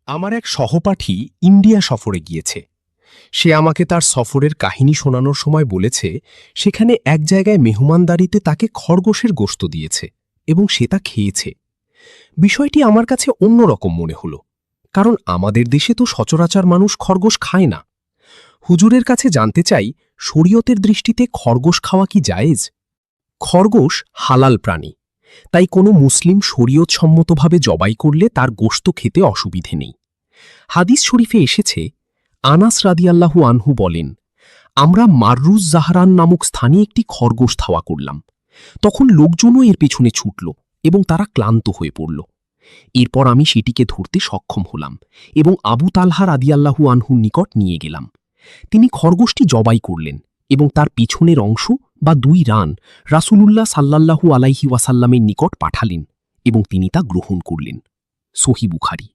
আমার এক সহপাঠী ইন্ডিয়া সফরে গিয়েছে। সে আমাকে তার সফরের কাহিনী শোনানোর সময় বলেছে সেখানে এক জায়গায় মেহমানদারিতে তাকে খরগোশের গোশত দিয়েছে এবং সে তা খেয়েছে। বিষয়টি আমার কাছে অন্যরকম মনে হলো, কারণ আমাদের দেশে তো সচরাচর মানুষ খরগোশ খায় না। হুজুরের কাছে জানতে চাই, শরীয়তের দৃষ্টিতে খরগোশ খাওয়া কি জায়েজ? খরগোশ হালাল প্রাণী, তাই কোনো মুসলিম শরীয়তসম্মতভাবে জবাই করলে তার গোশত খেতে অসুবিধে নেই। হাদিস শরীফে এসেছে, আনাস রাদিয়াল্লাহু আনহু বলেন, আমরা মাররুজ জাহরান নামক স্থানে একটি খরগোশ ধাওয়া করলাম। তখন লোকজনও এর পেছনে ছুটল এবং তারা ক্লান্ত হয়ে পড়ল। এরপর আমি সেটিকে ধরতে সক্ষম হলাম এবং আবু তালহা রাদিয়াল্লাহু আনহুর নিকট নিয়ে গেলাম। তিনি খরগোশটি জবাই করলেন এবং তার পিছনের অংশ বা 2 রান রাসূলুল্লাহ সাল্লাল্লাহু আলাইহি ওয়াসাল্লামের নিকট পাঠালেন এবং তিনি তা গ্রহণ করলেন। সহিহ বুখারী।